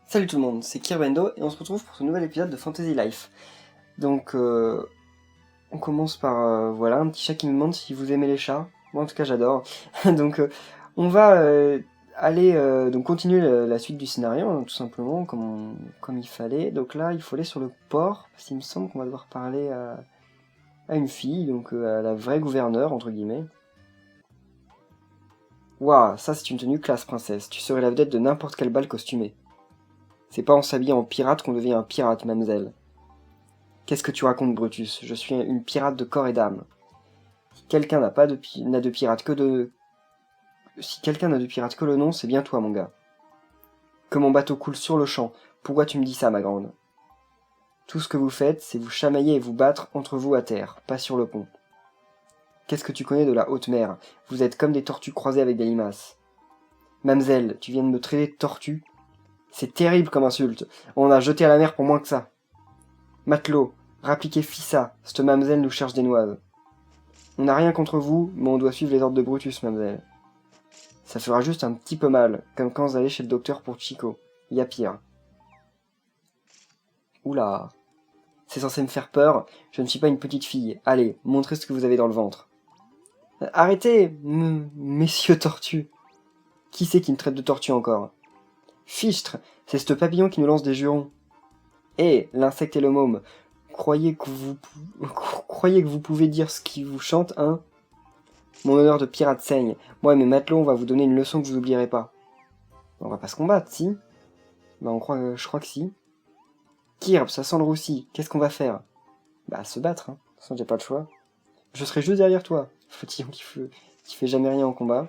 Salut tout le monde, c'est Kirbendo et on se retrouve pour ce nouvel épisode de Fantasy Life. Donc on commence par voilà un petit chat qui me demande si vous aimez les chats. Moi en tout cas j'adore. Donc on va aller donc continuer la suite du scénario hein, tout simplement comme il fallait. Donc là il faut aller sur le port parce qu'il me semble qu'on va devoir parler à une fille, donc à la vraie gouverneure entre guillemets. Waouh, ça c'est une tenue classe princesse, tu serais la vedette de n'importe quel bal costumé. C'est pas en s'habillant en pirate qu'on devient un pirate, mademoiselle. Qu'est-ce que tu racontes, Brutus? Je suis une pirate de corps et d'âme. Si quelqu'un n'a de pirate que de... Si quelqu'un n'a de pirate que le nom, c'est bien toi, mon gars. Que mon bateau coule sur le champ. Pourquoi tu me dis ça, ma grande? Tout ce que vous faites, c'est vous chamailler et vous battre entre vous à terre, pas sur le pont. Qu'est-ce que tu connais de la haute mer? Vous êtes comme des tortues croisées avec des limaces. Mamselle, tu viens de me traiter de tortue? C'est terrible comme insulte. On a jeté à la mer pour moins que ça. Matelot, rappliquez Fissa, cette mamselle nous cherche des noises. On n'a rien contre vous, mais on doit suivre les ordres de Brutus, mamselle. Ça fera juste un petit peu mal, comme quand vous allez chez le docteur pour Chico. Y a pire. Oula. C'est censé me faire peur, je ne suis pas une petite fille. Allez, montrez ce que vous avez dans le ventre. Arrêtez, messieurs tortues. Qui c'est qui me traite de tortue encore? Fichtre, c'est ce papillon qui nous lance des jurons. Hé, l'insecte et le môme, croyez que vous pouvez dire ce qui vous chante, hein? Mon honneur de pirate saigne. Moi et mes matelots, on va vous donner une leçon que vous oublierez pas. On va pas se combattre, si? Bah je crois que si. Kirb, ça sent le roussi, qu'est-ce qu'on va faire? Bah se battre, hein. De toute façon j'ai pas le choix. Je serai juste derrière toi, Flotillon qui fait jamais rien en combat.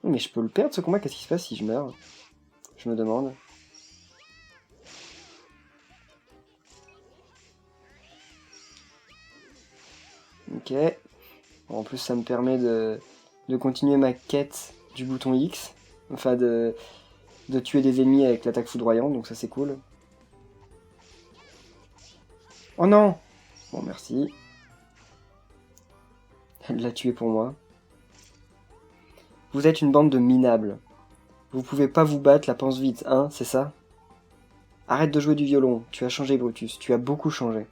Mais je peux le perdre ce combat, qu'est-ce qui se passe si je meurs? Je me demande. Ok. En plus ça me permet de continuer ma quête du bouton X. Enfin de tuer des ennemis avec l'attaque foudroyante, donc ça c'est cool. Oh non! Bon merci. Elle l'a tué pour moi. Vous êtes une bande de minables. Vous pouvez pas vous battre, la pense vite, hein, c'est ça? Arrête de jouer du violon, tu as changé Brutus, tu as beaucoup changé.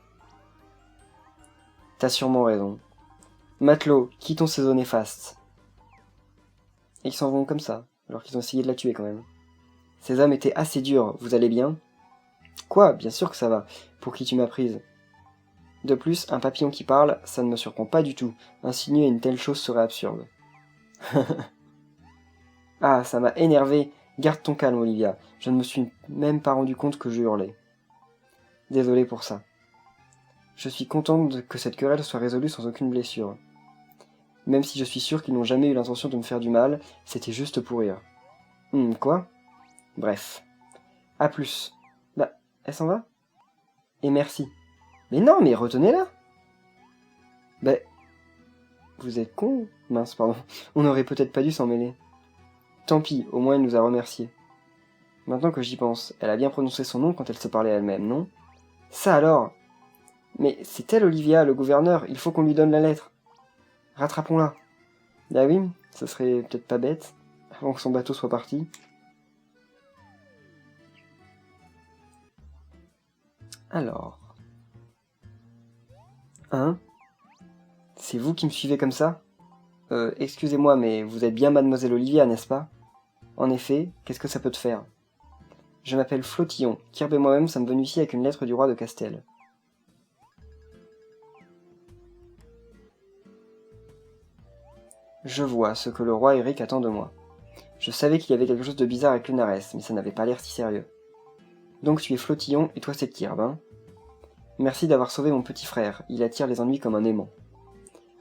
T'as sûrement raison. Matelot, quittons ces zones néfastes. Et ils s'en vont comme ça, alors qu'ils ont essayé de la tuer quand même. Ces hommes étaient assez durs, vous allez bien? Quoi? Bien sûr que ça va. Pour qui tu m'as prise? De plus, un papillon qui parle, ça ne me surprend pas du tout. Insinuer une telle chose serait absurde. Ah, ça m'a énervé. Garde ton calme, Olivia. Je ne me suis même pas rendu compte que je hurlais. Désolé pour ça. Je suis contente que cette querelle soit résolue sans aucune blessure. Même si je suis sûr qu'ils n'ont jamais eu l'intention de me faire du mal, c'était juste pour rire. Quoi? Bref. À plus. Bah, elle s'en va? Et merci. Mais non, mais retenez-la! Bah... Vous êtes con? Mince, pardon. On aurait peut-être pas dû s'en mêler. Tant pis, au moins elle nous a remerciés. Maintenant que j'y pense, elle a bien prononcé son nom quand elle se parlait à elle-même, non? Ça alors! Mais c'est elle, Olivia, le gouverneur, il faut qu'on lui donne la lettre. Rattrapons-la. Bah oui, ce serait peut-être pas bête, avant que son bateau soit parti. Alors... Hein? C'est vous qui me suivez comme ça? Excusez-moi, mais vous êtes bien mademoiselle Olivia, n'est-ce pas? En effet, qu'est-ce que ça peut te faire? Je m'appelle Flotillon, Kirb et moi-même sommes venus ici avec une lettre du roi de Castel. Je vois ce que le roi Eric attend de moi. Je savais qu'il y avait quelque chose de bizarre avec Lunares, mais ça n'avait pas l'air si sérieux. Donc tu es Flotillon et toi c'est Kirb, hein? Merci d'avoir sauvé mon petit frère, il attire les ennuis comme un aimant.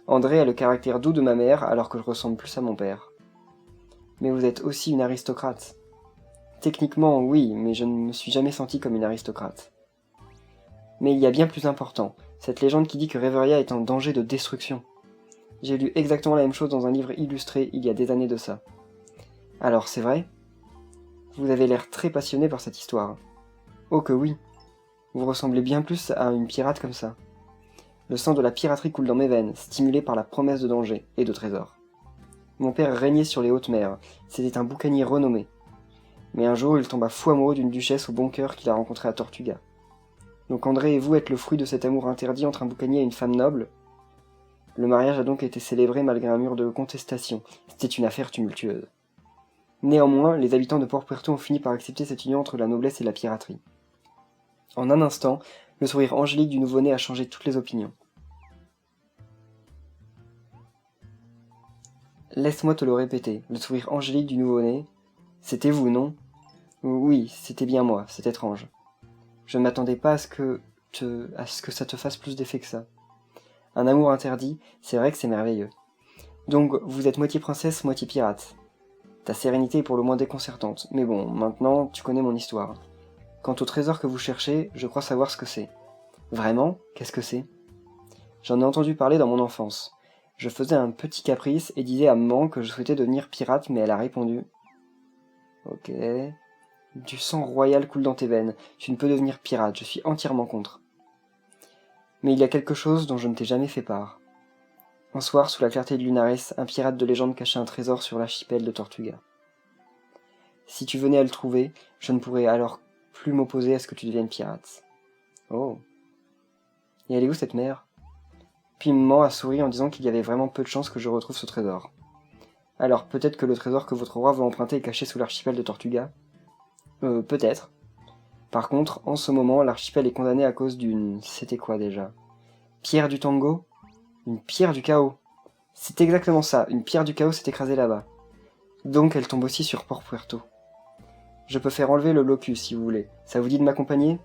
André a le caractère doux de ma mère alors que je ressemble plus à mon père. Mais vous êtes aussi une aristocrate. Techniquement, oui, mais je ne me suis jamais senti comme une aristocrate. Mais il y a bien plus important, cette légende qui dit que Reveria est en danger de destruction. J'ai lu exactement la même chose dans un livre illustré il y a des années de ça. Alors, c'est vrai? Vous avez l'air très passionné par cette histoire. Oh que oui. Vous ressemblez bien plus à une pirate comme ça. Le sang de la piraterie coule dans mes veines, stimulé par la promesse de danger et de trésors. Mon père régnait sur les hautes mers, c'était un boucanier renommé. Mais un jour, il tomba fou amoureux d'une duchesse au bon cœur qu'il a rencontrée à Tortuga. Donc André et vous êtes le fruit de cet amour interdit entre un boucanier et une femme noble. Le mariage a donc été célébré malgré un mur de contestation. C'était une affaire tumultueuse. Néanmoins, les habitants de Port Puerto ont fini par accepter cette union entre la noblesse et la piraterie. En un instant, le sourire angélique du nouveau-né a changé toutes les opinions. Laisse-moi te le répéter, le sourire angélique du nouveau-né. C'était vous, non ? Oui, c'était bien moi, c'est étrange. Je ne m'attendais pas à ce que ça te fasse plus d'effet que ça. Un amour interdit, c'est vrai que c'est merveilleux. Donc, vous êtes moitié princesse, moitié pirate. Ta sérénité est pour le moins déconcertante, mais bon, maintenant, tu connais mon histoire. Quant au trésor que vous cherchez, je crois savoir ce que c'est. Vraiment ? Qu'est-ce que c'est ? J'en ai entendu parler dans mon enfance. Je faisais un petit caprice et disais à maman que je souhaitais devenir pirate, mais elle a répondu « Ok... Du sang royal coule dans tes veines, tu ne peux devenir pirate, je suis entièrement contre. » Mais il y a quelque chose dont je ne t'ai jamais fait part. Un soir, sous la clarté de Lunares, un pirate de légende cachait un trésor sur l'archipel de Tortuga. Si tu venais à le trouver, je ne pourrais alors plus m'opposer à ce que tu deviennes pirate. Oh. Et elle est où cette mer ? Puis maman a souri en disant qu'il y avait vraiment peu de chances que je retrouve ce trésor. Alors peut-être que le trésor que votre roi veut emprunter est caché sous l'archipel de Tortuga ? Peut-être. Par contre, en ce moment, l'archipel est condamné à cause d'une... C'était quoi déjà ? Pierre du Tango ? Une pierre du chaos. C'est exactement ça, une pierre du chaos s'est écrasée là-bas. Donc elle tombe aussi sur Port Puerto. Je peux faire enlever le locus si vous voulez. Ça vous dit de m'accompagner ?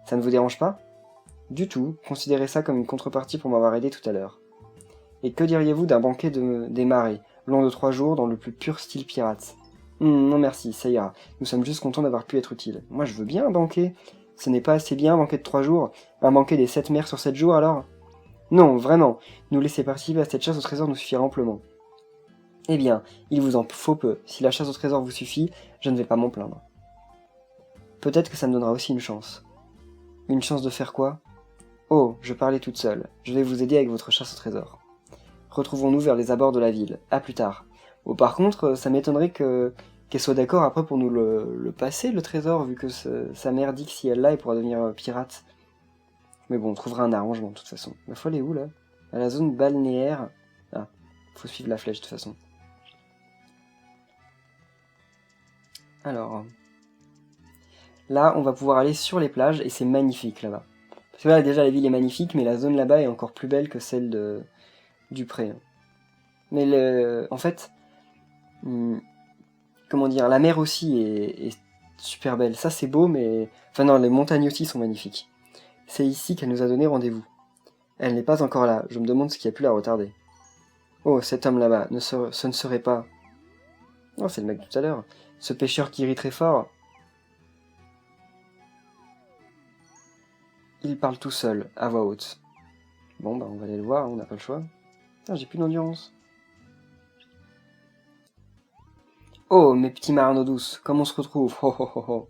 Ça ne vous dérange pas ? Du tout, considérez ça comme une contrepartie pour m'avoir aidé tout à l'heure. Et que diriez-vous d'un banquet des marées, long de 3 jours, dans le plus pur style pirate ? Non merci, ça ira. Nous sommes juste contents d'avoir pu être utiles. Moi je veux bien un banquet. Ce n'est pas assez bien un banquet de 3 jours ? Un banquet des 7 mers sur 7 jours alors ? Non, vraiment, nous laisser participer à cette chasse au trésor nous suffira amplement. Eh bien, il vous en faut peu. Si la chasse au trésor vous suffit, je ne vais pas m'en plaindre. Peut-être que ça me donnera aussi une chance. Une chance de faire quoi ? Oh, je parlais toute seule. Je vais vous aider avec votre chasse au trésor. Retrouvons-nous vers les abords de la ville. À plus tard. Oh, par contre, ça m'étonnerait qu'elle soit d'accord après pour nous le passer, le trésor, vu que sa mère dit que si elle l'a, elle pourra devenir pirate. Mais bon, on trouvera un arrangement de toute façon. Il faut aller où là ? À la zone balnéaire. Ah, faut suivre la flèche de toute façon. Alors, là, on va pouvoir aller sur les plages et c'est magnifique là-bas. Parce que là, déjà, la ville est magnifique, mais la zone là-bas est encore plus belle que celle du pré. Mais en fait, comment dire, la mer aussi est super belle. Ça, c'est beau, mais... Enfin non, les montagnes aussi sont magnifiques. C'est ici qu'elle nous a donné rendez-vous. Elle n'est pas encore là, je me demande ce qui a pu la retarder. Oh, cet homme là-bas, ce ne serait pas... Oh, c'est le mec de tout à l'heure. Ce pêcheur qui rit très fort. Il parle tout seul, à voix haute. Bon, bah on va aller le voir, on n'a pas le choix. Putain, j'ai plus d'endurance. Oh, mes petits marins d'eau douce, comme on se retrouve, ho ho ho ho.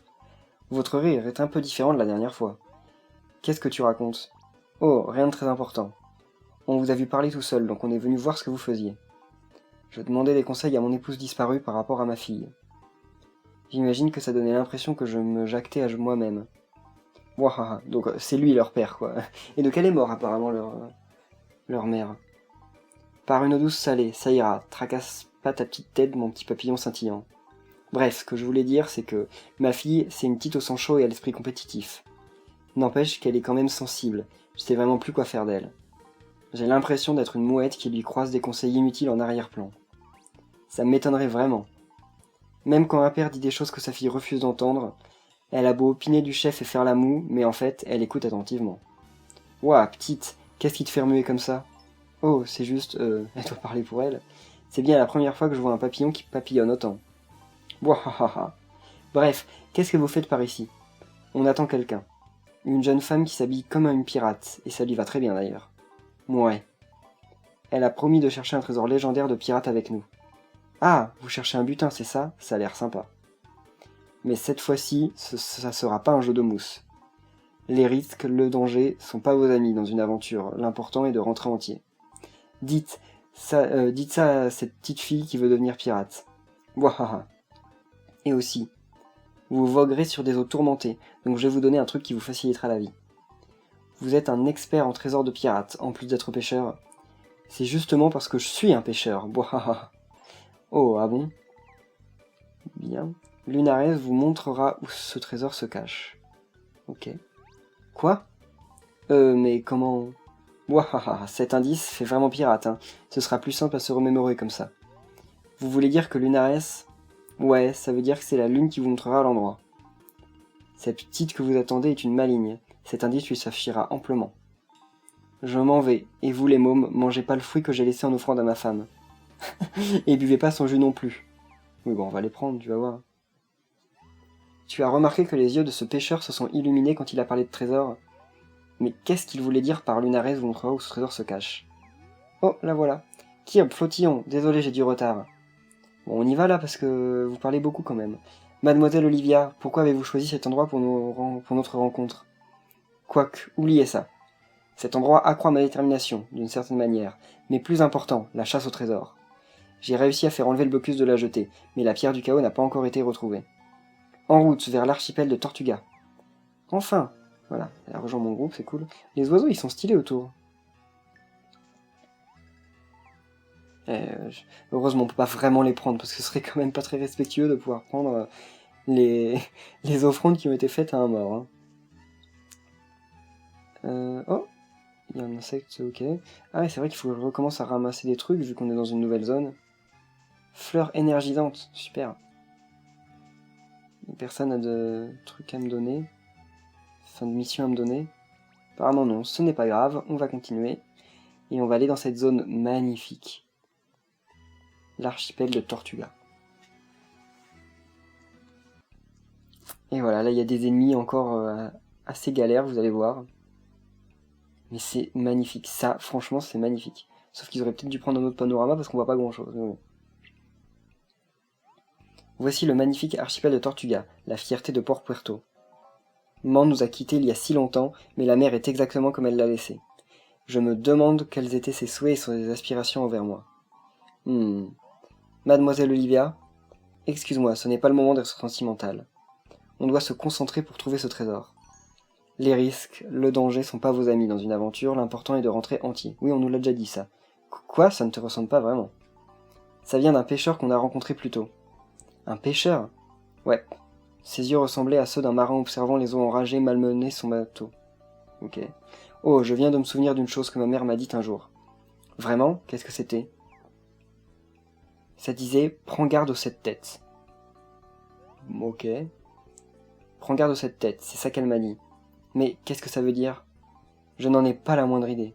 Votre rire est un peu différent de la dernière fois. Qu'est-ce que tu racontes ? Oh, rien de très important. On vous a vu parler tout seul, donc on est venu voir ce que vous faisiez. Je demandais des conseils à mon épouse disparue par rapport à ma fille. J'imagine que ça donnait l'impression que je me jactais à moi-même. Wahaha, donc c'est lui leur père, quoi. Et de quelle est mort apparemment leur mère ? Par une eau douce salée, ça ira, tracasse pas ta petite tête, mon petit papillon scintillant. Bref, ce que je voulais dire, c'est que ma fille, c'est une petite au sang chaud et à l'esprit compétitif. N'empêche qu'elle est quand même sensible, je sais vraiment plus quoi faire d'elle. J'ai l'impression d'être une mouette qui lui croise des conseils inutiles en arrière-plan. Ça m'étonnerait vraiment. Même quand un père dit des choses que sa fille refuse d'entendre, elle a beau opiner du chef et faire la moue, mais en fait, elle écoute attentivement. Ouah, petite, qu'est-ce qui te fait remuer comme ça ? Oh, c'est juste, elle doit parler pour elle. C'est bien la première fois que je vois un papillon qui papillonne autant. Wahaha. Bref, qu'est-ce que vous faites par ici ? On attend quelqu'un. Une jeune femme qui s'habille comme une pirate, et ça lui va très bien d'ailleurs. Ouais. Elle a promis de chercher un trésor légendaire de pirate avec nous. Ah, vous cherchez un butin, c'est ça ? Ça a l'air sympa. Mais cette fois-ci, ça sera pas un jeu de mousse. Les risques, le danger, sont pas vos amis dans une aventure. L'important est de rentrer entier. Dites ça à cette petite fille qui veut devenir pirate. Wahaha. Et aussi, Vous voguerez sur des eaux tourmentées, donc je vais vous donner un truc qui vous facilitera la vie. Vous êtes un expert en trésors de pirates, en plus d'être pêcheur. C'est justement parce que je suis un pêcheur. Boah. Oh, ah bon? Bien. Lunares vous montrera où ce trésor se cache. Ok. Quoi? Mais comment... Wahaha, cet indice fait vraiment pirate, hein. Ce sera plus simple à se remémorer comme ça. Vous voulez dire que Lunares... Ouais, ça veut dire que c'est la lune qui vous montrera l'endroit. Cette petite que vous attendez est une maligne. Cet indice lui suffira amplement. Je m'en vais, et vous les mômes, mangez pas le fruit que j'ai laissé en offrande à ma femme. Et buvez pas son jus non plus. Oui bon, on va les prendre, tu vas voir. Tu as remarqué que les yeux de ce pêcheur se sont illuminés quand il a parlé de trésor? Mais qu'est-ce qu'il voulait dire par Lunares vous montrera où ce trésor se cache? Oh, la voilà. Kirb, Flottillon, désolé j'ai du retard. Bon, on y va là parce que vous parlez beaucoup quand même. Mademoiselle Olivia, pourquoi avez-vous choisi cet endroit pour notre rencontre? Quoique, oubliez ça. Cet endroit accroît ma détermination, d'une certaine manière, mais plus important, la chasse au trésor. J'ai réussi à faire enlever le blocus de la jetée, mais la pierre du chaos n'a pas encore été retrouvée. En route vers l'archipel de Tortuga. Enfin! Voilà, elle a rejoint mon groupe, c'est cool. Les oiseaux, ils sont stylés autour. Heureusement, on peut pas vraiment les prendre, parce que ce serait quand même pas très respectueux de pouvoir prendre les offrandes qui ont été faites à un mort. Hein. Oh! Il y a un insecte, ok. Ah ouais, c'est vrai qu'il faut que je recommence à ramasser des trucs, vu qu'on est dans une nouvelle zone. Fleur énergisante, super. Personne n'a de trucs à me donner. Fin de mission à me donner. Apparemment non, ce n'est pas grave, on va continuer. Et on va aller dans cette zone magnifique. L'archipel de Tortuga. Et voilà, là il y a des ennemis encore assez galères, vous allez voir. Mais c'est magnifique, ça franchement c'est magnifique. Sauf qu'ils auraient peut-être dû prendre un autre panorama parce qu'on voit pas grand chose. Mais bon. Voici le magnifique archipel de Tortuga, la fierté de Port Puerto. Man nous a quittés il y a si longtemps, mais la mer est exactement comme elle l'a laissée. Je me demande quels étaient ses souhaits et ses aspirations envers moi. Mademoiselle Olivia, excuse-moi, ce n'est pas le moment d'être sentimental. On doit se concentrer pour trouver ce trésor. Les risques, le danger sont pas vos amis dans une aventure, l'important est de rentrer entier. Oui, on nous l'a déjà dit ça. Quoi? Ça ne te ressemble pas vraiment. Ça vient d'un pêcheur qu'on a rencontré plus tôt. Un pêcheur? Ouais. Ses yeux ressemblaient à ceux d'un marin observant les eaux enragées malmener son bateau. Ok. Oh, je viens de me souvenir d'une chose que ma mère m'a dite un jour. Vraiment? Qu'est-ce que c'était? Ça disait « Prends garde aux 7 têtes ». Ok. Prends garde aux 7 têtes, c'est ça qu'elle m'a dit. Mais qu'est-ce que ça veut dire? Je n'en ai pas la moindre idée.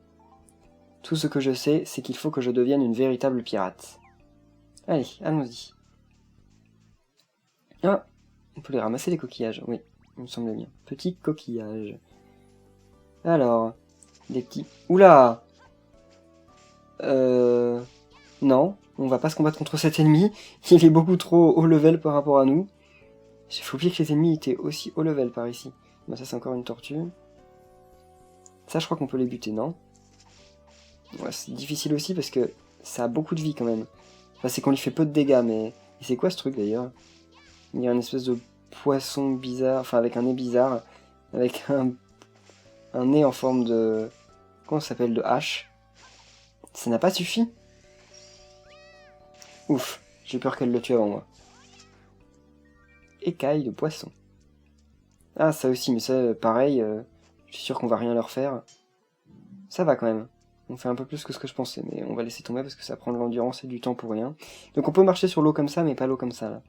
Tout ce que je sais, c'est qu'il faut que je devienne une véritable pirate. Allez, allons-y. Ah, on peut les ramasser les coquillages, oui, il me semble bien. Petits coquillages. Alors, des petits... Oula! Non, on va pas se combattre contre cet ennemi, il est beaucoup trop haut level par rapport à nous. J'ai oublié que les ennemis étaient aussi haut level par ici. Bon, ça c'est encore une tortue. Ça je crois qu'on peut les buter, non? Ouais, c'est difficile aussi parce que ça a beaucoup de vie quand même. Enfin, c'est qu'on lui fait peu de dégâts, mais... Et c'est quoi ce truc d'ailleurs? Il y a une espèce de poisson bizarre, enfin avec un nez bizarre, avec un nez en forme de... Comment ça s'appelle? De hache. Ça n'a pas suffi? Ouf, j'ai peur qu'elle le tue avant moi. Écaille de poisson. Ah, ça aussi, mais ça, pareil, je suis sûr qu'on va rien leur faire. Ça va quand même. On fait un peu plus que ce que je pensais, mais on va laisser tomber parce que ça prend de l'endurance et du temps pour rien. Donc on peut marcher sur l'eau comme ça, mais pas l'eau comme ça, là.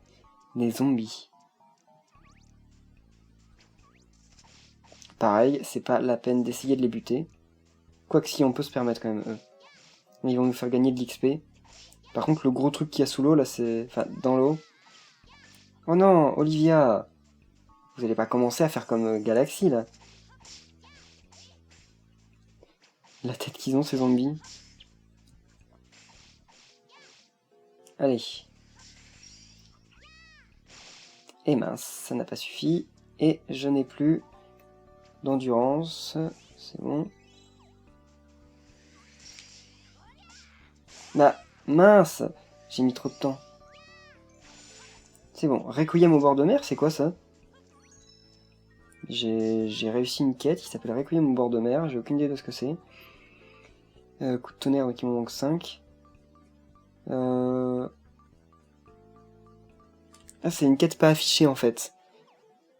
Des zombies. Pareil, c'est pas la peine d'essayer de les buter. Quoique si, on peut se permettre quand même, eux. Mais ils vont nous faire gagner de l'XP. Par contre, le gros truc qu'il y a sous l'eau, là, c'est... Enfin, dans l'eau... Oh non, Olivia! Vous allez pas commencer à faire comme Galaxy, là. La tête qu'ils ont, ces zombies. Allez. Et mince, ça n'a pas suffi. Et je n'ai plus d'endurance. C'est bon. Bah, mince! J'ai mis trop de temps. C'est bon. Requiem au bord de mer, c'est quoi ça? J'ai réussi une quête qui s'appelle Requiem au bord de mer, j'ai aucune idée de ce que c'est. Coup de tonnerre, donc il m'en manque 5. Ah, c'est une quête pas affichée en fait.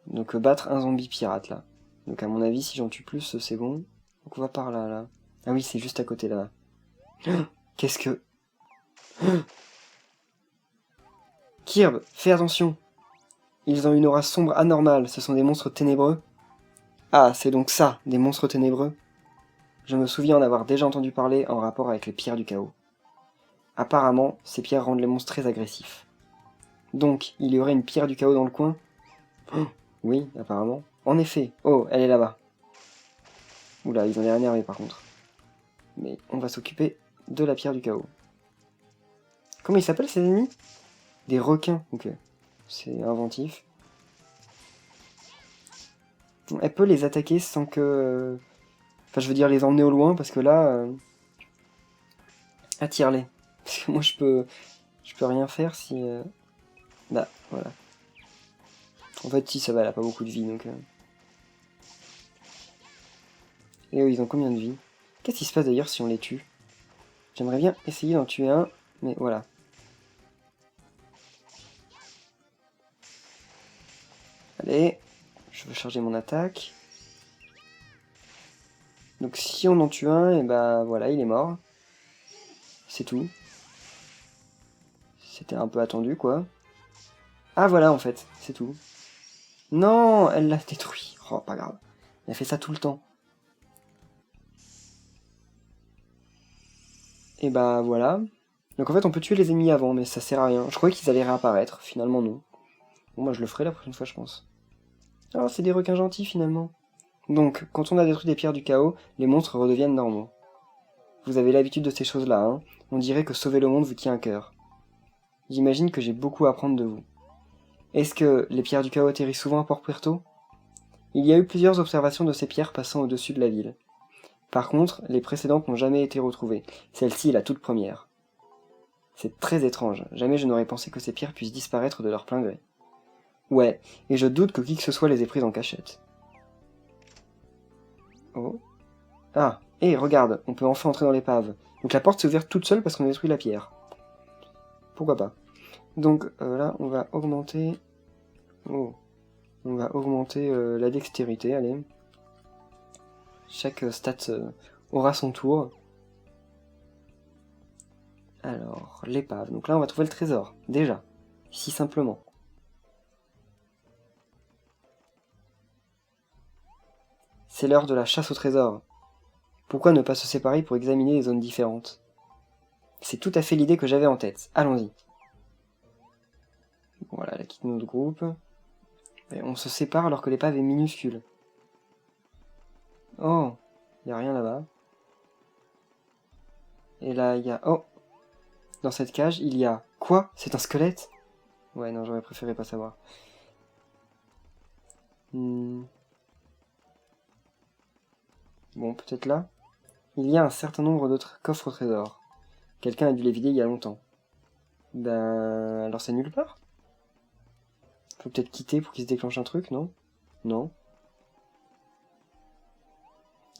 Donc battre un zombie pirate là. Donc à mon avis, si j'en tue plus, c'est bon. Donc on va par là, là. Ah oui, c'est juste à côté là. Qu'est-ce que... Kirb, fais attention. Ils ont une aura sombre anormale, ce sont des monstres ténébreux. Ah, c'est donc ça, des monstres ténébreux. Je me souviens en avoir déjà entendu parler en rapport avec les pierres du chaos. Apparemment, ces pierres rendent les monstres très agressifs. Donc, il y aurait une pierre du chaos dans le coin? Oui, apparemment. En effet. Oh, elle est là-bas. Oula, ils ont l'air énervés par contre. Mais on va s'occuper de la pierre du chaos. Comment ils s'appellent ces ennemis? Des requins, ok. C'est inventif. Elle peut les attaquer sans que... Enfin, je veux dire les emmener au loin, parce que là... Attire-les. Parce que moi, je peux rien faire si... Bah, voilà. En fait, si, ça va, elle a pas beaucoup de vie, donc... Et eux, ils ont combien de vie? Qu'est-ce qui se passe d'ailleurs si on les tue? J'aimerais bien essayer d'en tuer un, mais voilà. Allez, je veux charger mon attaque. Donc si on en tue un, et bah voilà, il est mort. C'est tout. C'était un peu attendu, quoi. Ah voilà, en fait, c'est tout. Non, elle l'a détruit. Oh, pas grave. Elle a fait ça tout le temps. Et bah voilà. Donc en fait, on peut tuer les ennemis avant, mais ça sert à rien. Je croyais qu'ils allaient réapparaître, finalement non. Bon, moi je le ferai la prochaine fois, je pense. Ah, c'est des requins gentils, finalement. Donc, quand on a détruit des pierres du chaos, les monstres redeviennent normaux. Vous avez l'habitude de ces choses-là, hein. On dirait que sauver le monde vous tient à cœur. J'imagine que j'ai beaucoup à apprendre de vous. Est-ce que les pierres du chaos atterrissent souvent à Port Puerto? Il y a eu plusieurs observations de ces pierres passant au-dessus de la ville. Par contre, les précédentes n'ont jamais été retrouvées. Celle-ci est la toute première. C'est très étrange, jamais je n'aurais pensé que ces pierres puissent disparaître de leur plein gré. Ouais, et je doute que qui que ce soit les ait prises en cachette. Oh. Ah, hé, regarde, on peut enfin entrer dans l'épave. Donc la porte s'est ouverte toute seule parce qu'on a détruit la pierre. Pourquoi pas. Donc là, on va augmenter... Oh. On va augmenter la dextérité, allez. Chaque stat aura son tour. Alors, l'épave. Donc là, on va trouver le trésor. Déjà. Si simplement. C'est l'heure de la chasse au trésor. Pourquoi ne pas se séparer pour examiner les zones différentes? C'est tout à fait l'idée que j'avais en tête. Allons-y. Voilà, elle a quitté notre groupe. Et on se sépare alors que l'épave est minuscule. Oh, il n'y a rien là-bas. Et là, il y a... Oh, dans cette cage, il y a... Quoi? C'est un squelette? Ouais, non, j'aurais préféré pas savoir. Bon, peut-être là. Il y a un certain nombre d'autres coffres au trésor. Quelqu'un a dû les vider il y a longtemps. Ben... Alors c'est nulle part? Faut peut-être quitter pour qu'il se déclenche un truc, non? Non.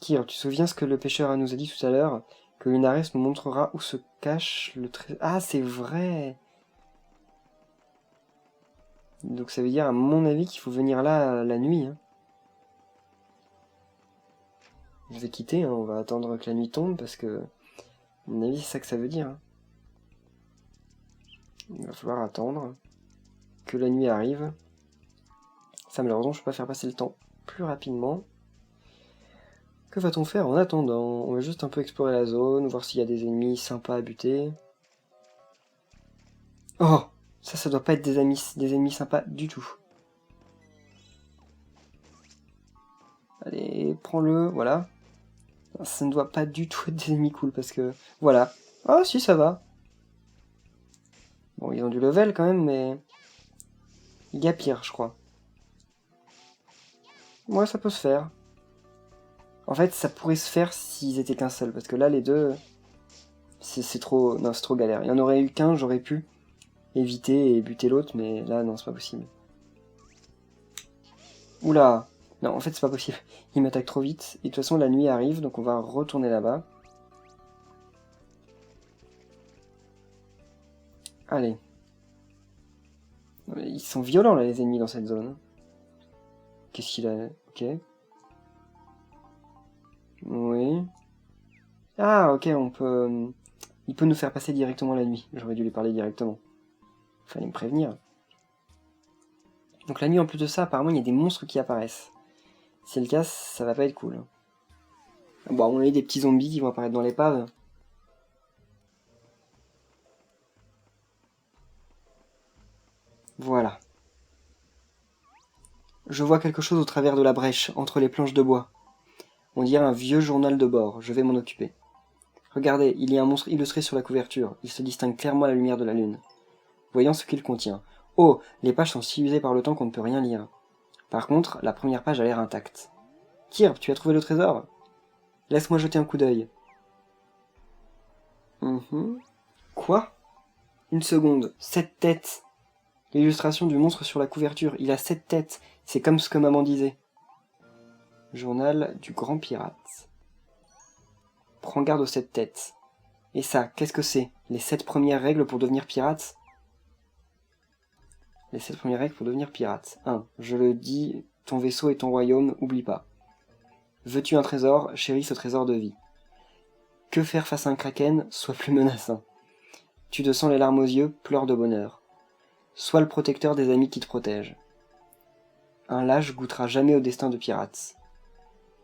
Kyr, tu te souviens ce que le pêcheur nous a dit tout à l'heure? Que Lunares nous montrera où se cache le trésor... Ah, c'est vrai! Donc ça veut dire, à mon avis, qu'il faut venir là la nuit. Hein. Je vais quitter, hein, on va attendre que la nuit tombe, parce que... À mon avis, c'est ça que ça veut dire. Hein. Il va falloir attendre que la nuit arrive. Ça, malheureusement, je peux pas faire passer le temps plus rapidement. Que va-t-on faire en attendant? On va juste un peu explorer la zone, voir s'il y a des ennemis sympas à buter. Oh! Ça doit pas être des ennemis sympas du tout. Allez, prends-le, voilà. Ça ne doit pas du tout être des ennemis cool, parce que... Voilà. Ah, si, ça va. Bon, ils ont du level quand même, mais... Il y a pire, je crois. Ouais, ça peut se faire. En fait, ça pourrait se faire s'ils étaient qu'un seul, parce que là, les deux... C'est trop... Non, c'est trop galère. Il y en aurait eu qu'un, j'aurais pu éviter et buter l'autre, mais là, non, c'est pas possible. Oula! Non, en fait, c'est pas possible. Il m'attaque trop vite. Et de toute façon, la nuit arrive, donc on va retourner là-bas. Allez. Ils sont violents, là, les ennemis dans cette zone. Qu'est-ce qu'il a... Ok. Oui. Ah, ok, on peut... Il peut nous faire passer directement la nuit. J'aurais dû lui parler directement. Fallait me prévenir. Donc la nuit, en plus de ça, apparemment, il y a des monstres qui apparaissent. Si c'est le cas, ça va pas être cool. Bon, on a eu des petits zombies qui vont apparaître dans l'épave. Voilà. Je vois quelque chose au travers de la brèche, entre les planches de bois. On dirait un vieux journal de bord, je vais m'en occuper. Regardez, il y a un monstre illustré sur la couverture, il se distingue clairement à la lumière de la lune. Voyons ce qu'il contient. Oh, les pages sont si usées par le temps qu'on ne peut rien lire. Par contre, la première page a l'air intacte. Kirp, tu as trouvé le trésor? Laisse-moi jeter un coup d'œil. Quoi? Une seconde, 7 têtes. L'illustration du monstre sur la couverture, il a 7 têtes. C'est comme ce que maman disait. Journal du grand pirate. Prends garde aux 7 têtes. Et ça, qu'est-ce que c'est? Les 7 premières règles pour devenir pirate? Les 7 premières règles pour devenir pirate. 1. Je le dis, ton vaisseau est ton royaume, oublie pas. Veux-tu un trésor? Chéris ce trésor de vie. Que faire face à un kraken? Sois plus menaçant. Tu te sens les larmes aux yeux, pleure de bonheur. Sois le protecteur des amis qui te protègent. Un lâche goûtera jamais au destin de pirate.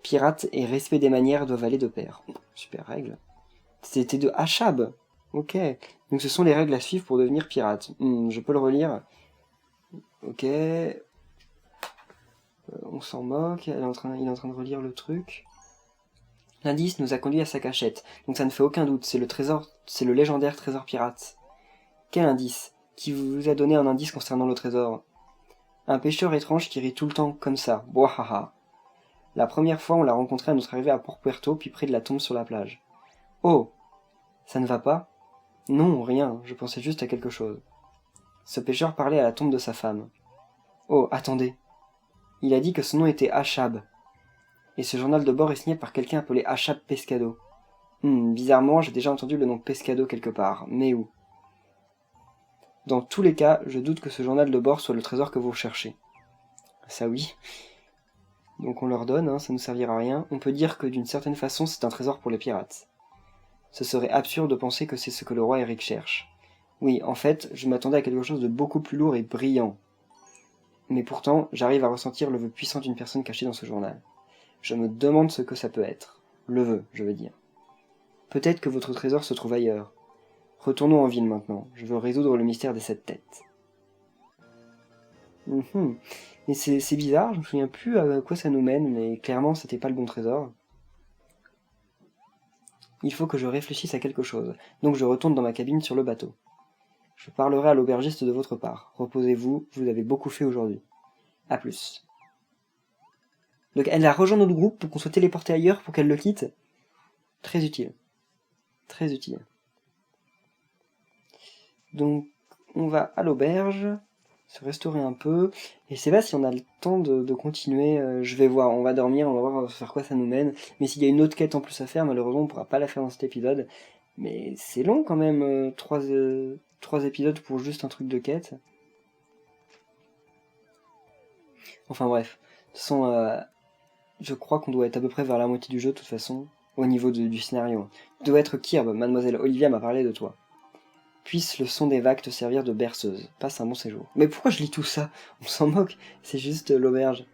Pirate et respect des manières doivent aller de pair. Super règle. C'était de Achab. Ok. Donc ce sont les règles à suivre pour devenir pirate. Je peux le relire. Ok. On s'en moque. Il est en train de relire le truc. L'indice nous a conduit à sa cachette. Donc ça ne fait aucun doute. C'est le trésor. C'est le légendaire trésor pirate. Quel indice? Qui vous a donné un indice concernant le trésor? Un pêcheur étrange qui rit tout le temps comme ça. Boahaha. La première fois, on l'a rencontré à notre arrivée à Port Puerto, puis près de la tombe sur la plage. Oh! Ça ne va pas? Non, rien, je pensais juste à quelque chose. Ce pêcheur parlait à la tombe de sa femme. Oh, attendez. Il a dit que son nom était Achab. Et ce journal de bord est signé par quelqu'un appelé Achab Pescado. Bizarrement, j'ai déjà entendu le nom Pescado quelque part, mais où? Dans tous les cas, je doute que ce journal de bord soit le trésor que vous cherchez. Ça oui. Donc on leur donne, ça ne servira à rien. On peut dire que d'une certaine façon, c'est un trésor pour les pirates. Ce serait absurde de penser que c'est ce que le roi Eric cherche. Oui, en fait, je m'attendais à quelque chose de beaucoup plus lourd et brillant. Mais pourtant, j'arrive à ressentir le vœu puissant d'une personne cachée dans ce journal. Je me demande ce que ça peut être. Le vœu, je veux dire. Peut-être que votre trésor se trouve ailleurs. Retournons en ville maintenant. Je veux résoudre le mystère des 7 têtes. Mais c'est bizarre, je me souviens plus à quoi ça nous mène, mais clairement c'était pas le bon trésor. Il faut que je réfléchisse à quelque chose, donc je retourne dans ma cabine sur le bateau. Je parlerai à l'aubergiste de votre part. Reposez-vous, vous avez beaucoup fait aujourd'hui. A plus. Donc elle a rejoint notre groupe pour qu'on soit téléporté ailleurs pour qu'elle le quitte. Très utile. Très utile. Donc on va à l'auberge, se restaurer un peu, et je sais pas si on a le temps de continuer, je vais voir, on va dormir, on va voir vers quoi ça nous mène, mais s'il y a une autre quête en plus à faire, malheureusement on pourra pas la faire dans cet épisode, mais c'est long quand même, 3 épisodes pour juste un truc de quête. Enfin bref, de toute façon, je crois qu'on doit être à peu près vers la moitié du jeu de toute façon, au niveau du scénario. Tu dois être Kirb, mademoiselle Olivia m'a parlé de toi. Puisse le son des vagues te servir de berceuse. Passe un bon séjour. Mais pourquoi je lis tout ça? On s'en moque, c'est juste l'auberge.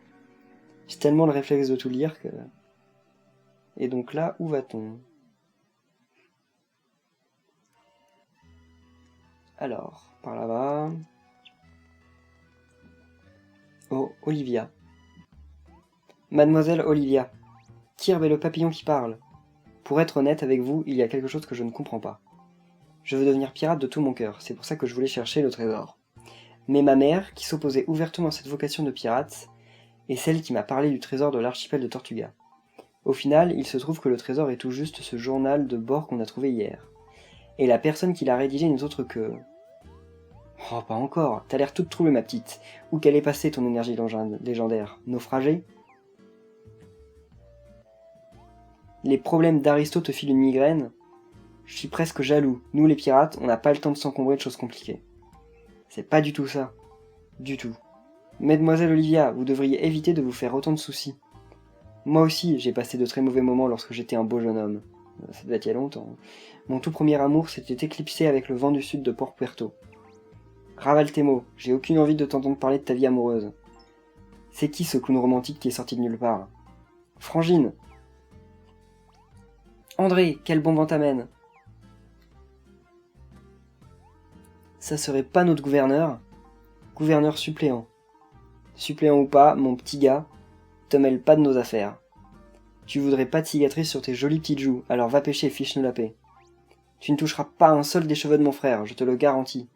J'ai tellement le réflexe de tout lire que... Et donc là, où va-t-on? Alors, par là-bas... Oh, Olivia. Mademoiselle Olivia. Kirb est le papillon qui parle. Pour être honnête avec vous, il y a quelque chose que je ne comprends pas. Je veux devenir pirate de tout mon cœur, c'est pour ça que je voulais chercher le trésor. Mais ma mère, qui s'opposait ouvertement à cette vocation de pirate, est celle qui m'a parlé du trésor de l'archipel de Tortuga. Au final, il se trouve que le trésor est tout juste ce journal de bord qu'on a trouvé hier. Et la personne qui l'a rédigé n'est autre que... Oh, pas encore, t'as l'air toute troublée ma petite. Où qu'elle est passée ton énergie légendaire? Naufragée? Les problèmes d'Aristo te filent une migraine? Je suis presque jaloux. Nous, les pirates, on n'a pas le temps de s'encombrer de choses compliquées. C'est pas du tout ça. Du tout. Mademoiselle Olivia, vous devriez éviter de vous faire autant de soucis. Moi aussi, j'ai passé de très mauvais moments lorsque j'étais un beau jeune homme. Ça devait être il y a longtemps. Mon tout premier amour s'était éclipsé avec le vent du sud de Port Puerto. Ravale tes mots, j'ai aucune envie de t'entendre parler de ta vie amoureuse. C'est qui ce clown romantique qui est sorti de nulle part? Frangine! André, quel bon vent t'amène! Ça serait pas notre gouverneur? Gouverneur suppléant. Suppléant ou pas, mon petit gars, te mêle pas de nos affaires. Tu voudrais pas de cicatrices sur tes jolies petites joues, alors va pêcher et fiche-nous la paix. Tu ne toucheras pas un seul des cheveux de mon frère, je te le garantis.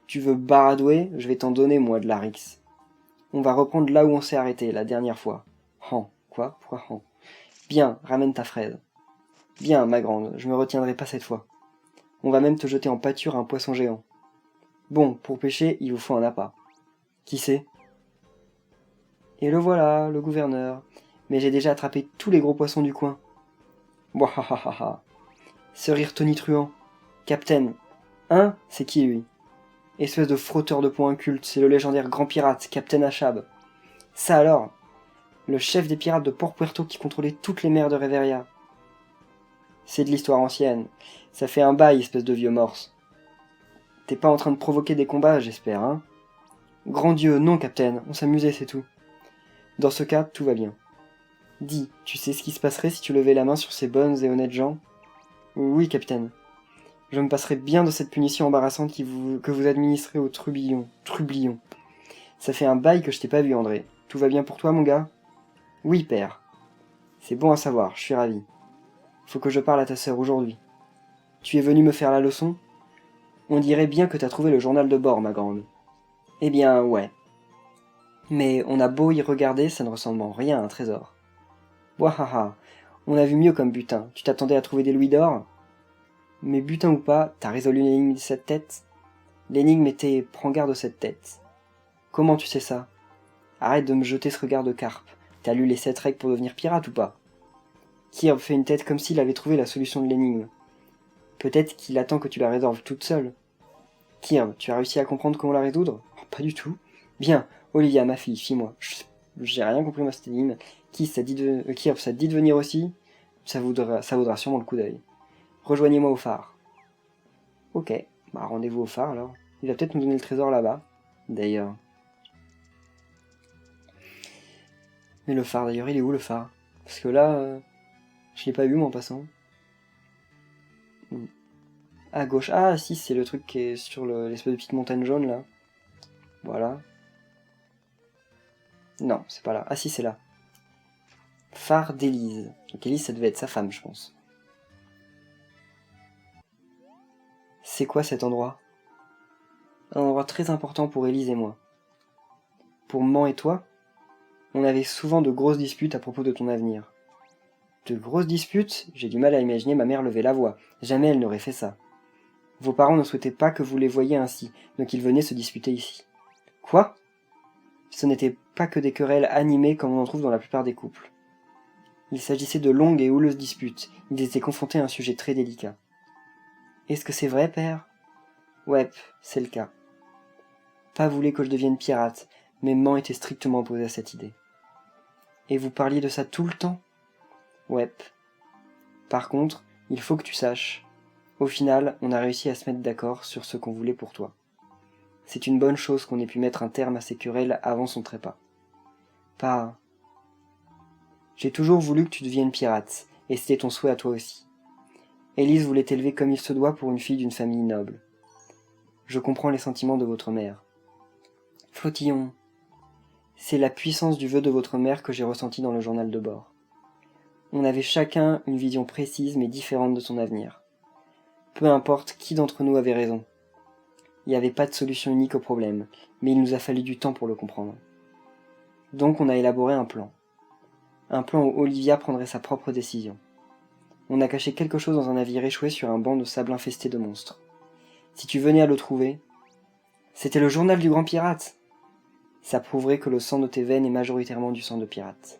Tu veux baradouer, je vais t'en donner, moi, de la rixe. On va reprendre là où on s'est arrêté, la dernière fois. Quoi? Pourquoi Bien, ramène ta fraise. Bien, ma grande, je me retiendrai pas cette fois. On va même te jeter en pâture un poisson géant. Bon, pour pêcher, il vous faut un appât. Qui c'est? Et le voilà, le gouverneur. Mais j'ai déjà attrapé tous les gros poissons du coin. Wahahaha. Ce rire tonitruant. Capitaine. Hein? C'est qui lui? Espèce de frotteur de poing inculte, c'est le légendaire grand pirate, Capitaine Achab. Ça alors? Le chef des pirates de Port Puerto qui contrôlait toutes les mers de Reveria. C'est de l'histoire ancienne. Ça fait un bail, espèce de vieux morse. T'es pas en train de provoquer des combats, j'espère, hein? Grand Dieu, non, Capitaine, on s'amusait, c'est tout. Dans ce cas, tout va bien. Dis, tu sais ce qui se passerait si tu levais la main sur ces bonnes et honnêtes gens? Oui, Capitaine. Je me passerai bien de cette punition embarrassante que vous administrez au trublion. Ça fait un bail que je t'ai pas vu, André. Tout va bien pour toi, mon gars? Oui, père. C'est bon à savoir, je suis ravi. Faut que je parle à ta sœur aujourd'hui. Tu es venu me faire la leçon? On dirait bien que t'as trouvé le journal de bord, ma grande. Eh bien, ouais. Mais on a beau y regarder, ça ne ressemble en rien à un trésor. Wahaha, on a vu mieux comme butin. Tu t'attendais à trouver des louis d'or? Mais butin ou pas, t'as résolu l'énigme de cette tête? L'énigme était « Prends garde de cette tête ». Comment tu sais ça? Arrête de me jeter ce regard de carpe. T'as lu les 7 règles pour devenir pirate ou pas? Kirby fait une tête comme s'il avait trouvé la solution de l'énigme. Peut-être qu'il attend que tu la résolves toute seule. Kirby, tu as réussi à comprendre comment la résoudre? Oh, pas du tout. Bien, Olivia, ma fille, suis-moi. J'ai rien compris moi cette énigme. Kirby, ça te dit de venir aussi? Ça vaudra sûrement le coup d'œil. Rejoignez-moi au phare. Ok, bah rendez-vous au phare alors. Il va peut-être nous donner le trésor là-bas, d'ailleurs. Mais le phare, d'ailleurs, il est où le phare? Parce que là, je l'ai pas vu moi en passant. À gauche. Ah si, c'est le truc qui est sur l'espèce de petite montagne jaune là. Voilà. Non, c'est pas là. Ah si, c'est là. Phare d'Élise. Donc Élise, ça devait être sa femme, je pense. C'est quoi cet endroit? Un endroit très important pour Élise et moi. Pour maman et toi? On avait souvent de grosses disputes à propos de ton avenir. De grosses disputes? J'ai du mal à imaginer ma mère lever la voix. Jamais elle n'aurait fait ça. Vos parents ne souhaitaient pas que vous les voyiez ainsi, donc ils venaient se disputer ici. Quoi? Ce n'était pas que des querelles animées comme on en trouve dans la plupart des couples. Il s'agissait de longues et houleuses disputes, ils étaient confrontés à un sujet très délicat. Est-ce que c'est vrai, père? Ouais, c'est le cas. Pas voulait que je devienne pirate, mais maman était strictement opposée à cette idée. Et vous parliez de ça tout le temps? Ouais. Par contre, il faut que tu saches. Au final, on a réussi à se mettre d'accord sur ce qu'on voulait pour toi. C'est une bonne chose qu'on ait pu mettre un terme à ces querelles avant son trépas. Pas... J'ai toujours voulu que tu deviennes pirate, et c'était ton souhait à toi aussi. Élise voulait t'élever comme il se doit pour une fille d'une famille noble. Je comprends les sentiments de votre mère. Flottillon, c'est la puissance du vœu de votre mère que j'ai ressenti dans le journal de bord. On avait chacun une vision précise mais différente de son avenir. Peu importe qui d'entre nous avait raison. Il n'y avait pas de solution unique au problème, mais il nous a fallu du temps pour le comprendre. Donc on a élaboré un plan. Un plan où Olivia prendrait sa propre décision. On a caché quelque chose dans un navire échoué sur un banc de sable infesté de monstres. Si tu venais à le trouver... C'était le journal du grand pirate! Ça prouverait que le sang de tes veines est majoritairement du sang de pirate.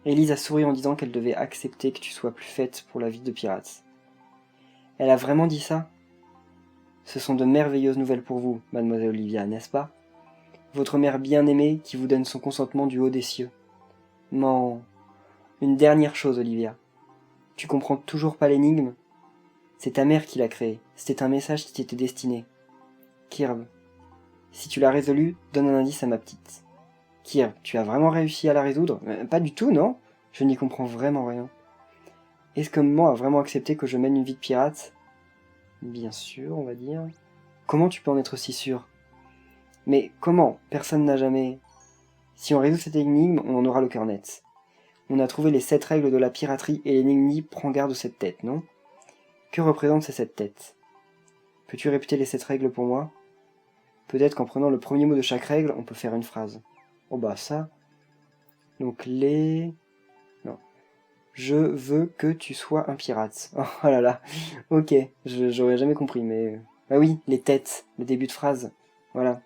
Élise a souri en disant qu'elle devait accepter que tu sois plus faite pour la vie de pirate. Elle a vraiment dit ça? Ce sont de merveilleuses nouvelles pour vous, mademoiselle Olivia, n'est-ce pas? Votre mère bien-aimée qui vous donne son consentement du haut des cieux. Non. Une dernière chose, Olivia. Tu comprends toujours pas l'énigme? C'est ta mère qui l'a créée. C'était un message qui t'était destiné. Kirb, si tu l'as résolu, donne un indice à ma petite. Kirb, tu as vraiment réussi à la résoudre? Pas du tout, non? Je n'y comprends vraiment rien. Est-ce que maman a vraiment accepté que je mène une vie de pirate? Bien sûr, on va dire. Comment tu peux en être si sûr? Mais comment? Personne n'a jamais... Si on résout cette énigme, on en aura le cœur net. On a trouvé les 7 règles de la piraterie et l'énigme prend garde de cette tête, non? Que représentent ces 7 têtes? Peux-tu répéter les 7 règles pour moi? Peut-être qu'en prenant le premier mot de chaque règle, on peut faire une phrase. Oh bah ça... Donc les... Non. Je veux que tu sois un pirate. Oh là là. Ok, j'aurais jamais compris, mais... Bah oui, les têtes, le début de phrase. Voilà.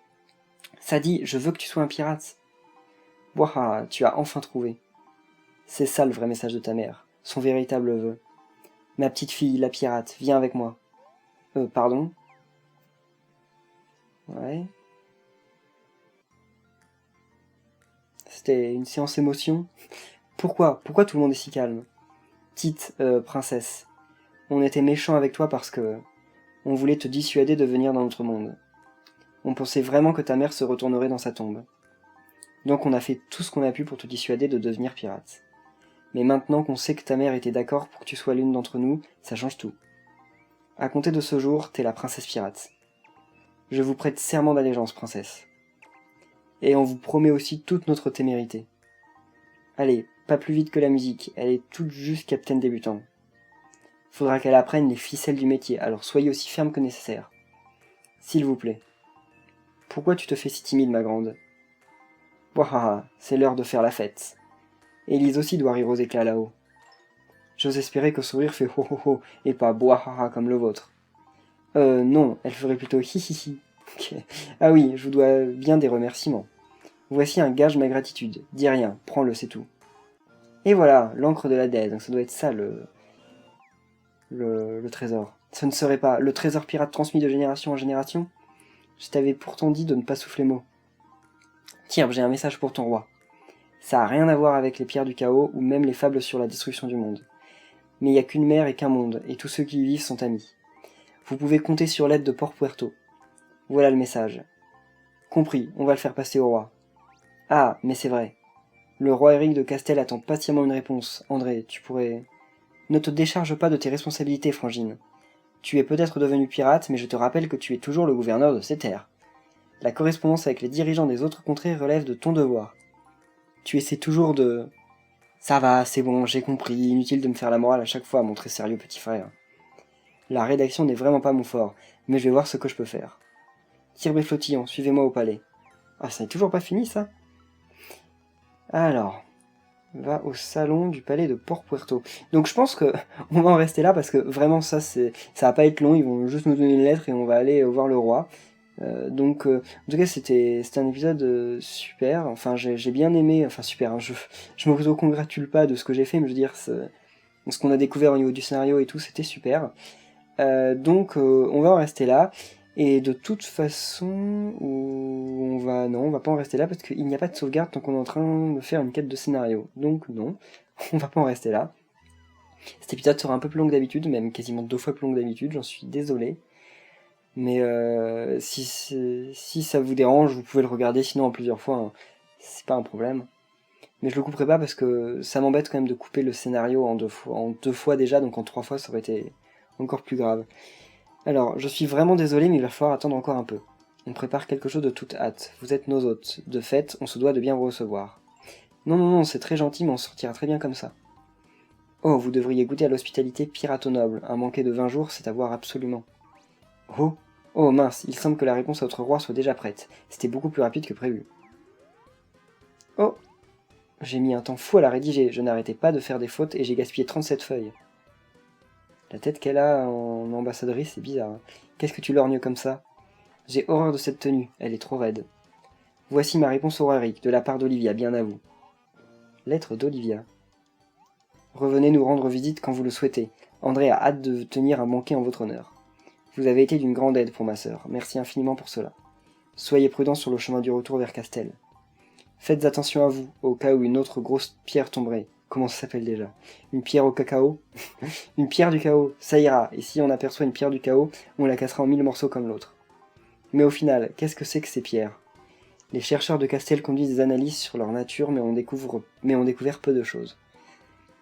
Ça dit, je veux que tu sois un pirate. Waouh, tu as enfin trouvé. C'est ça le vrai message de ta mère, son véritable vœu. Ma petite fille, la pirate, viens avec moi. Pardon? Ouais. C'était une séance émotion. Pourquoi tout le monde est si calme? Petite princesse, on était méchants avec toi parce que on voulait te dissuader de venir dans notre monde. On pensait vraiment que ta mère se retournerait dans sa tombe. Donc on a fait tout ce qu'on a pu pour te dissuader de devenir pirate. Mais maintenant qu'on sait que ta mère était d'accord pour que tu sois l'une d'entre nous, ça change tout. À compter de ce jour, t'es la princesse pirate. Je vous prête serment d'allégeance, princesse. Et on vous promet aussi toute notre témérité. Allez, pas plus vite que la musique, elle est toute juste capitaine débutant. Faudra qu'elle apprenne les ficelles du métier, alors soyez aussi ferme que nécessaire. S'il vous plaît. Pourquoi tu te fais si timide, ma grande? Wahaha, c'est l'heure de faire la fête. Élise aussi doit rire aux éclats là-haut. J'ose espérer que son rire fait ho ho ho, et pas boahaha comme le vôtre. Non, elle ferait plutôt hi hi hi. Okay. Ah oui, je vous dois bien des remerciements. Voici un gage de ma gratitude. Dis rien, prends-le, c'est tout. Et voilà, l'encre de la déesse, donc ça doit être ça le trésor. Ce ne serait pas le trésor pirate transmis de génération en génération? Je t'avais pourtant dit de ne pas souffler mot. Kirb, j'ai un message pour ton roi. Ça a rien à voir avec les pierres du chaos ou même les fables sur la destruction du monde. Mais il n'y a qu'une mer et qu'un monde, et tous ceux qui y vivent sont amis. Vous pouvez compter sur l'aide de Port Puerto. Voilà le message. Compris, on va le faire passer au roi. Ah, mais c'est vrai. Le roi Éric de Castel attend patiemment une réponse. André, tu pourrais... Ne te décharge pas de tes responsabilités, Frangine. Tu es peut-être devenu pirate, mais je te rappelle que tu es toujours le gouverneur de ces terres. La correspondance avec les dirigeants des autres contrées relève de ton devoir. Tu essaies toujours de... Ça va, c'est bon, j'ai compris, inutile de me faire la morale à chaque fois, mon très sérieux petit frère. La rédaction n'est vraiment pas mon fort, mais je vais voir ce que je peux faire. Kirb et Flottillon, suivez-moi au palais. Ah, ça n'est toujours pas fini, ça? Alors, va au salon du palais de Port Puerto. Donc je pense que on va en rester là, parce que vraiment ça va pas être long, ils vont juste nous donner une lettre et on va aller voir le roi. En tout cas c'était un épisode super, enfin j'ai bien aimé, enfin super, hein, je me congratule pas de ce que j'ai fait, mais je veux dire, ce qu'on a découvert au niveau du scénario et tout, c'était super. On va en rester là. Et de toute façon, on va pas en rester là parce qu'il n'y a pas de sauvegarde tant qu'on est en train de faire une quête de scénario. Donc non, on va pas en rester là. Cet épisode sera un peu plus long que d'habitude, même quasiment 2 fois plus long que d'habitude, j'en suis désolé. Mais si ça vous dérange, vous pouvez le regarder sinon en plusieurs fois, hein. C'est pas un problème. Mais je le couperai pas parce que ça m'embête quand même de couper le scénario en 2 fois déjà, donc en 3 fois ça aurait été encore plus grave. Alors, je suis vraiment désolé, mais il va falloir attendre encore un peu. On prépare quelque chose de toute hâte. Vous êtes nos hôtes. De fait, on se doit de bien vous recevoir. Non, c'est très gentil, mais on sortira très bien comme ça. Oh, vous devriez goûter à l'hospitalité pirato noble. Un manqué de 20 jours, c'est à voir absolument. Oh mince, il semble que la réponse à votre roi soit déjà prête. C'était beaucoup plus rapide que prévu. Oh, j'ai mis un temps fou à la rédiger. Je n'arrêtais pas de faire des fautes et j'ai gaspillé 37 feuilles. La tête qu'elle a en ambassadrice, c'est bizarre. Hein. Qu'est-ce que tu lorgnes comme ça? J'ai horreur de cette tenue, elle est trop raide. Voici ma réponse au roi Eric, de la part d'Olivia, bien à vous. Lettre d'Olivia. Revenez nous rendre visite quand vous le souhaitez. André a hâte de tenir un banquet en votre honneur. Vous avez été d'une grande aide pour ma sœur. Merci infiniment pour cela. Soyez prudents sur le chemin du retour vers Castel. Faites attention à vous, au cas où une autre grosse pierre tomberait. Comment ça s'appelle déjà? Une pierre au cacao? Une pierre du chaos, ça ira, et si on aperçoit une pierre du chaos, on la cassera en 1000 morceaux comme l'autre. Mais au final, qu'est-ce que c'est que ces pierres? Les chercheurs de Castel conduisent des analyses sur leur nature, mais ont découvert peu de choses.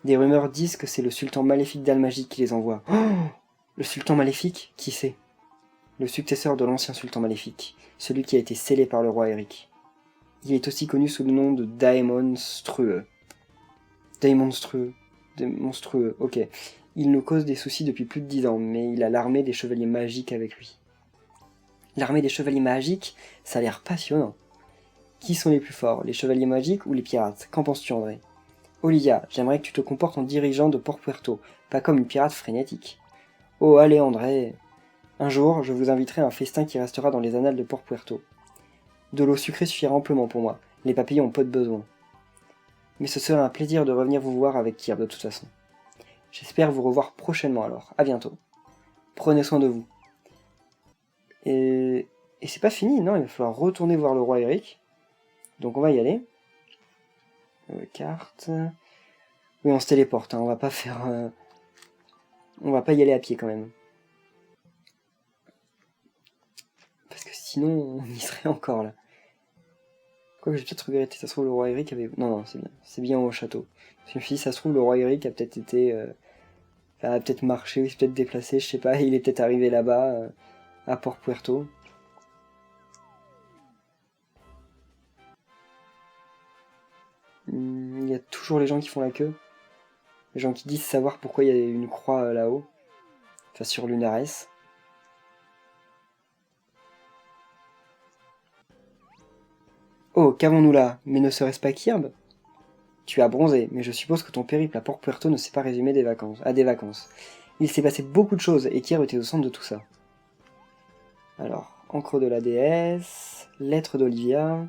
Des rumeurs disent que c'est le sultan maléfique d'Al-Magic qui les envoie. Oh, le sultan maléfique? Qui c'est? Le successeur de l'ancien sultan maléfique, celui qui a été scellé par le roi Eric. Il est aussi connu sous le nom de Daemonstrueux. Monstrueux, ok. Il nous cause des soucis depuis plus de 10 ans, mais il a l'armée des chevaliers magiques avec lui. L'armée des chevaliers magiques, ça a l'air passionnant. Qui sont les plus forts, les chevaliers magiques ou les pirates? Qu'en penses-tu, André? Olivia, j'aimerais que tu te comportes en dirigeant de Port Puerto, pas comme une pirate frénétique. Oh, allez, André. Un jour, je vous inviterai à un festin qui restera dans les annales de Port Puerto. De l'eau sucrée suffira amplement pour moi, les papillons ont peu de besoin. Mais ce serait un plaisir de revenir vous voir avec Kirby de toute façon. J'espère vous revoir prochainement alors, à bientôt. Prenez soin de vous. Et c'est pas fini, non, il va falloir retourner voir le roi Eric. Donc on va y aller. Carte. Oui, on se téléporte, hein, on va pas faire... On va pas y aller à pied quand même. Parce que sinon, on y serait encore là. Quoique j'ai peut-être regretté, ça se trouve le roi Eric avait... Non, c'est bien. C'est bien au château. Parce que si ça se trouve le roi Eric a peut-être été... a peut-être marché, ou il s'est peut-être déplacé, je sais pas, il est peut-être arrivé là-bas, à Port Puerto. Il y a toujours les gens qui font la queue. Les gens qui disent savoir pourquoi il y a une croix là-haut. Enfin, sur Lunares. Oh, qu'avons-nous là? Mais ne serait-ce pas Kirby? Tu as bronzé, mais je suppose que ton périple à Port Puerto ne s'est pas résumé à des vacances. Il s'est passé beaucoup de choses, et Kirby était au centre de tout ça. Alors, encre de la déesse, lettre d'Olivia...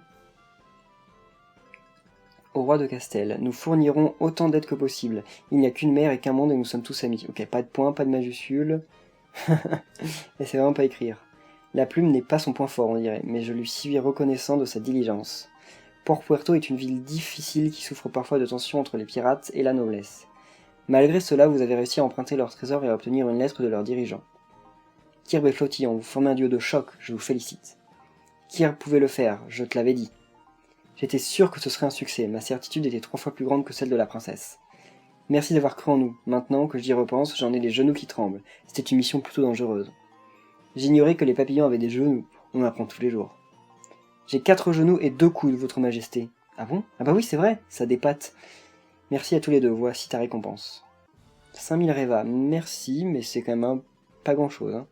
Au roi de Castel, nous fournirons autant d'aide que possible. Il n'y a qu'une mer et qu'un monde et nous sommes tous amis. Ok, pas de points, pas de majuscules. Et c'est vraiment pas écrire. La plume n'est pas son point fort, on dirait, mais je lui suis reconnaissant de sa diligence. Port Puerto est une ville difficile qui souffre parfois de tensions entre les pirates et la noblesse. Malgré cela, vous avez réussi à emprunter leur trésor et à obtenir une lettre de leurs dirigeants. Kirby et Flottillon, vous formez un duo de choc, je vous félicite. Kirby pouvait le faire, je te l'avais dit. J'étais sûr que ce serait un succès, ma certitude était 3 fois plus grande que celle de la princesse. Merci d'avoir cru en nous, maintenant que j'y repense, j'en ai les genoux qui tremblent, c'était une mission plutôt dangereuse. J'ignorais que les papillons avaient des genoux, on apprend tous les jours. J'ai 4 genoux et 2 coudes, votre majesté. Ah bon? Ah bah oui, c'est vrai, ça dépatte. Merci à tous les deux, voici ta récompense. 5000 réva, merci, mais c'est quand même pas grand chose, hein.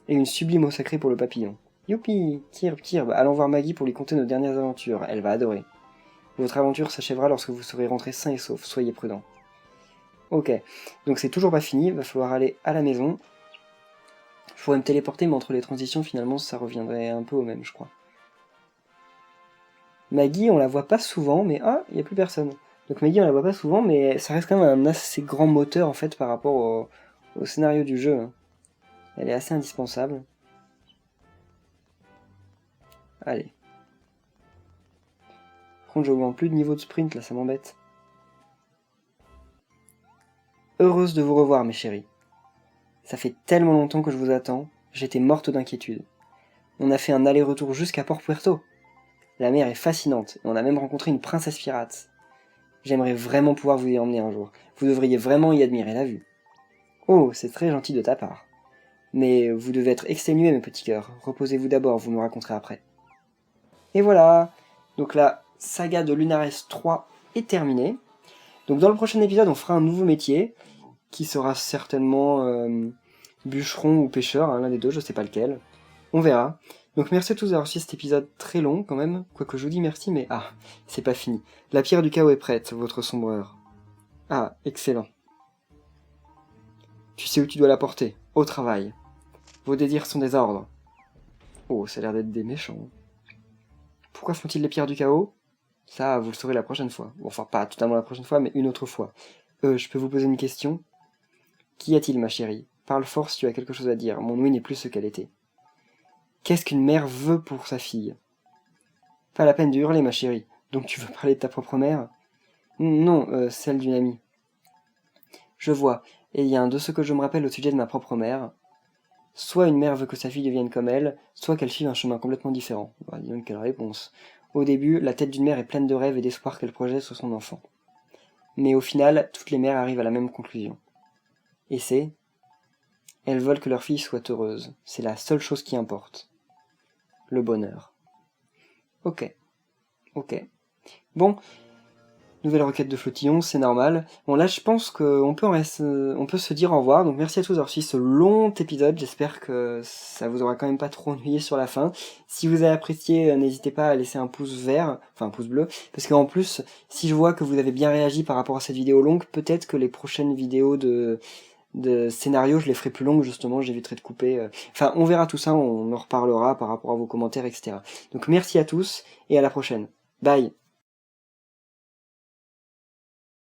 Et une sublime eau sacrée pour le papillon. Youpi, Kirby, allons voir Maggie pour lui conter nos dernières aventures, elle va adorer. Votre aventure s'achèvera lorsque vous serez rentré sain et sauf, soyez prudent. Ok, donc c'est toujours pas fini, il va falloir aller à la maison. Je pourrais me téléporter, mais entre les transitions, finalement, ça reviendrait un peu au même, je crois. Maggie, on la voit pas souvent, mais... Ah, il n'y a plus personne. Donc Maggie, on la voit pas souvent, mais ça reste quand même un assez grand moteur, en fait, par rapport au scénario du jeu. Elle est assez indispensable. Allez. Par contre, je vois plus de niveau de sprint, là, ça m'embête. Heureuse de vous revoir, mes chéris. Ça fait tellement longtemps que je vous attends, j'étais morte d'inquiétude. On a fait un aller-retour jusqu'à Port Puerto. La mer est fascinante, et on a même rencontré une princesse pirate. J'aimerais vraiment pouvoir vous y emmener un jour. Vous devriez vraiment y admirer la vue. Oh, c'est très gentil de ta part. Mais vous devez être exténués, mes petits cœurs. Reposez-vous d'abord, vous me raconterez après. Et voilà. Donc la saga de Lunares 3 est terminée. Donc dans le prochain épisode, on fera un nouveau métier, qui sera certainement bûcheron ou pêcheur, hein, l'un des deux, je sais pas lequel. On verra. Donc merci à tous d'avoir suivi cet épisode très long quand même, quoique je vous dis merci, mais ah, c'est pas fini. La pierre du chaos est prête, votre sombreur. Ah, excellent. Tu sais où tu dois la porter, au travail. Vos désirs sont des ordres. Oh, ça a l'air d'être des méchants. Pourquoi font-ils les pierres du chaos? Ça, vous le saurez la prochaine fois. Bon, enfin, pas totalement la prochaine fois, mais une autre fois. Je peux vous poser une question? Qu'y a-t-il, ma chérie? Parle fort si tu as quelque chose à dire, mon ouïe n'est plus ce qu'elle était. Qu'est-ce qu'une mère veut pour sa fille? Pas la peine de hurler, ma chérie. Donc tu veux parler de ta propre mère? Non, celle d'une amie. Je vois. Eh bien, de ce que je me rappelle au sujet de ma propre mère, soit une mère veut que sa fille devienne comme elle, soit qu'elle suive un chemin complètement différent. Bah, dis donc, quelle réponse. Au début, la tête d'une mère est pleine de rêves et d'espoir qu'elle projette sur son enfant. Mais au final, toutes les mères arrivent à la même conclusion. Et c'est... Elles veulent que leur fille soit heureuse. C'est la seule chose qui importe. Le bonheur. Ok. Bon, nouvelle requête de Flottillon, c'est normal. Bon là je pense qu'on peut, on peut se dire au revoir, donc merci à tous d'avoir suivi ce long épisode, j'espère que ça vous aura quand même pas trop ennuyé sur la fin. Si vous avez apprécié, n'hésitez pas à laisser un pouce vert, enfin un pouce bleu, parce qu'en plus, si je vois que vous avez bien réagi par rapport à cette vidéo longue, peut-être que les prochaines vidéos de scénario, je les ferai plus longues justement, j'éviterai de couper. Enfin, on verra tout ça, on en reparlera par rapport à vos commentaires, etc. Donc merci à tous, et à la prochaine. Bye!